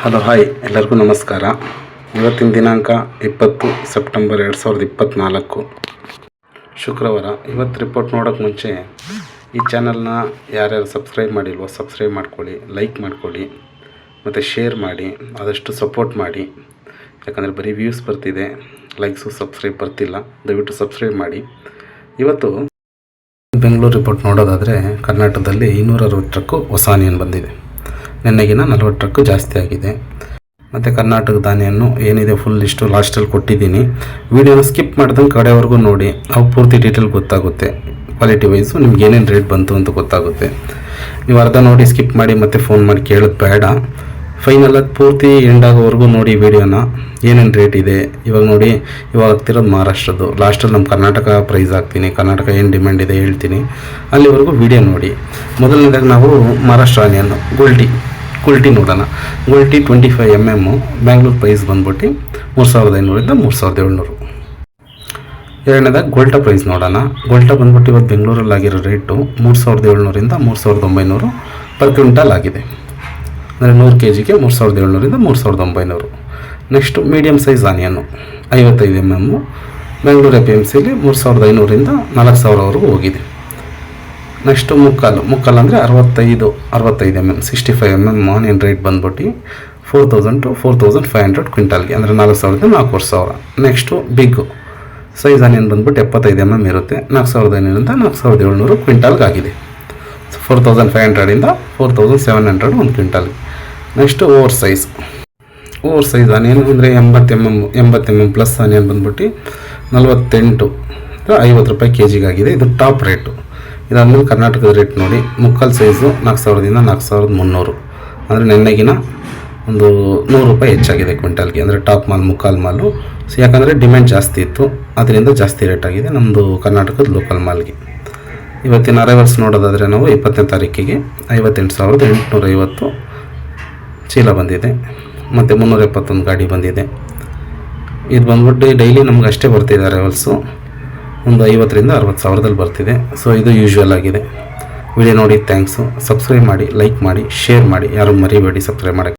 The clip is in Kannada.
ಹಲೋ ಹಾಯ್ ಎಲ್ಲರಿಗೂ ನಮಸ್ಕಾರ. ಇವತ್ತಿನ ದಿನಾಂಕ 20 ಸೆಪ್ಟೆಂಬರ್ 2024 ಶುಕ್ರವಾರ. ಇವತ್ತು ರಿಪೋರ್ಟ್ ನೋಡೋಕ್ಕೆ ಮುಂಚೆ ಈ ಚಾನಲ್ನ ಯಾರ್ಯಾರು ಸಬ್ಸ್ಕ್ರೈಬ್ ಮಾಡಿಲ್ವೋ ಸಬ್ಸ್ಕ್ರೈಬ್ ಮಾಡ್ಕೊಳ್ಳಿ, ಲೈಕ್ ಮಾಡ್ಕೊಳ್ಳಿ ಮತ್ತು ಶೇರ್ ಮಾಡಿ, ಆದಷ್ಟು ಸಪೋರ್ಟ್ ಮಾಡಿ. ಯಾಕಂದರೆ ಬರೀ ವ್ಯೂಸ್ ಬರ್ತಿದೆ, ಲೈಕ್ಸು ಸಬ್ಸ್ಕ್ರೈಬ್ ಬರ್ತಿಲ್ಲ. ದಯವಿಟ್ಟು ಸಬ್ಸ್ಕ್ರೈಬ್ ಮಾಡಿ. ಇವತ್ತು ಬೆಂಗಳೂರು ರಿಪೋರ್ಟ್ ನೋಡೋದಾದರೆ ಕರ್ನಾಟಕದಲ್ಲಿ 260 ಟ್ರಕ್ಕು ಹೊಸ ಆನಿಯನ್ ಬಂದಿದೆ. ನೆನ್ನೆಗಿನ 40 ಟ್ರಕ್ಕು ಜಾಸ್ತಿ ಆಗಿದೆ. ಮತ್ತು ಕರ್ನಾಟಕದ ಆನಿಯನ್ನು ಏನಿದೆ ಫುಲ್ ಲಿಸ್ಟು ಲಾಸ್ಟಲ್ಲಿ ಕೊಟ್ಟಿದ್ದೀನಿ. ವೀಡಿಯೋನ ಸ್ಕಿಪ್ ಮಾಡ್ದಂಗೆ ಕಡೆವರೆಗೂ ನೋಡಿ, ಅವು ಪೂರ್ತಿ ಡೀಟೇಲ್ ಗೊತ್ತಾಗುತ್ತೆ. ಕ್ವಾಲಿಟಿ ವೈಸು ನಿಮ್ಗೆ ಏನೇನು ರೇಟ್ ಬಂತು ಅಂತ ಗೊತ್ತಾಗುತ್ತೆ. ನೀವು ಅರ್ಧ ನೋಡಿ ಸ್ಕಿಪ್ ಮಾಡಿ ಮತ್ತು ಫೋನ್ ಮಾಡಿ ಕೇಳೋದು ಬೇಡ. ಫೈನಲಾಗಿ ಪೂರ್ತಿ ಎಂಡಾಗೋವರೆಗೂ ನೋಡಿ ವೀಡಿಯೋನ, ಏನೇನು ರೇಟ್ ಇದೆ. ಇವಾಗ ನೋಡಿ, ಇವಾಗ ಆಗ್ತಿರೋದು ಮಹಾರಾಷ್ಟ್ರದ್ದು. ಲಾಸ್ಟಲ್ಲಿ ನಮ್ಮ ಕರ್ನಾಟಕ ಪ್ರೈಸ್ ಹಾಕ್ತೀನಿ, ಕರ್ನಾಟಕ ಏನು ಡಿಮ್ಯಾಂಡ್ ಇದೆ ಹೇಳ್ತೀನಿ. ಅಲ್ಲಿವರೆಗೂ ವೀಡಿಯೋ ನೋಡಿ. ಮೊದಲನೇದಾಗಿ ನಾವು ಮಹಾರಾಷ್ಟ್ರ ಆನಿಯನ್ನು ಕ್ವಾಲಿಟಿ ನೋಡೋಣ. ಕ್ವಾಲಿಟಿ 25 mm ಬ್ಯಾಂಗ್ಳೂರು ಪ್ರೈಸ್ ಬಂದ್ಬಿಟ್ಟು 3500 3700. ಎರಡನೇದಾಗಿ ಗೋಲ್ಟಾ ಪ್ರೈಸ್ ನೋಡೋಣ. ಗೋಲ್ಟಾ ಬಂದ್ಬಿಟ್ಟು ಇವತ್ತು ಬೆಂಗಳೂರಲ್ಲಿ ಆಗಿರೋ ರೇಟು 3700 3900 ಪರ್ ಕ್ವಿಂಟಲ್ ಆಗಿದೆ. ಅಂದರೆ 100 kgಗೆ 3700 3900. Next medium size onion 55 mm Bengaluru APMCಲಿ 3500 4000ವರೆಗೂ ಹೋಗಿದೆ. ನೆಕ್ಸ್ಟು ಮುಕ್ಕಾಲು ಅಂದರೆ 65 mm 65 mm ಆನಿಯನ್ ರೇಟ್ ಬಂದ್ಬಿಟ್ಟು 4000 to 4500 ಕ್ವಿಂಟಲ್ಗೆ, ಅಂದರೆ 4000 4000. ನೆಕ್ಸ್ಟು ಬಿಗ್ಗು ಸೈಜ್ ಆನಿಯನ್ ಬಂದ್ಬಿಟ್ಟು 75 mm ಇರುತ್ತೆ. 4500 4700 ಕ್ವಿಂಟಲ್ಗೆ ಆಗಿದೆ. 4500 4700 ಒಂದು ಕ್ವಿಂಟಲ್ಗೆ. ನೆಕ್ಸ್ಟು ಓವರ್ ಸೈಜ್ ಆನಿಯನ್ ಅಂದರೆ 80 mm ಪ್ಲಸ್ ಆನಿಯನ್ ಬಂದ್ಬಿಟ್ಟು 48 50 ರೂಪಾಯಿ kgಗೆ ಆಗಿದೆ. ಇದು ಟಾಪ್ ರೇಟು. ಇದಾದಮೇಲೆ ಕರ್ನಾಟಕದ ರೇಟ್ ನೋಡಿ. ಮುಕ್ಕಾಲು ಸೈಜು 4000 4300, ಅಂದರೆ ನೆನ್ನೆಗಿನ ಒಂದು 100 ರೂಪಾಯಿ ಹೆಚ್ಚಾಗಿದೆ ಕ್ವಿಂಟಲ್ಗೆ. ಅಂದರೆ ಟಾಪ್ ಮಾಲ್ ಮುಕ್ಕಾಲು ಮಾಲು. ಯಾಕಂದರೆ ಡಿಮ್ಯಾಂಡ್ ಜಾಸ್ತಿ ಇತ್ತು, ಅದರಿಂದ ಜಾಸ್ತಿ ರೇಟ್ ಆಗಿದೆ ನಮ್ಮದು ಕರ್ನಾಟಕದ ಲೋಕಲ್ ಮಾಲ್ಗೆ. ಇವತ್ತಿನ ಅರೈವಲ್ಸ್ ನೋಡೋದಾದರೆ ನಾವು 20ನೇ ತಾರೀಕಿಗೆ 58,850 ಚೀಲ ಬಂದಿದೆ. ಮತ್ತು 371 ಗಾಡಿ ಬಂದಿದೆ. ಇದು ಬಂದ್ಬಿಟ್ಟು ಡೈಲಿ ನಮ್ಗೆ ಅಷ್ಟೇ ಬರ್ತಿದೆ ಅರೈವಲ್ಸು. ಒಂದು 50,000 60 ಸಾವಿರದಲ್ಲಿ ಬರ್ತಿದೆ. ಸೊ ಇದು ಯೂಶ್ವಲ್ ಆಗಿದೆ. ವಿಡಿಯೋ ನೋಡಿ ಥ್ಯಾಂಕ್ಸು. ಸಬ್ಸ್ಕ್ರೈಬ್ ಮಾಡಿ, ಲೈಕ್ ಮಾಡಿ, ಶೇರ್ ಮಾಡಿ. ಯಾರು ಮರಿಬೇಡಿ ಸಬ್ಸ್ಕ್ರೈಬ್ ಮಾಡೋಕ್ಕೆ.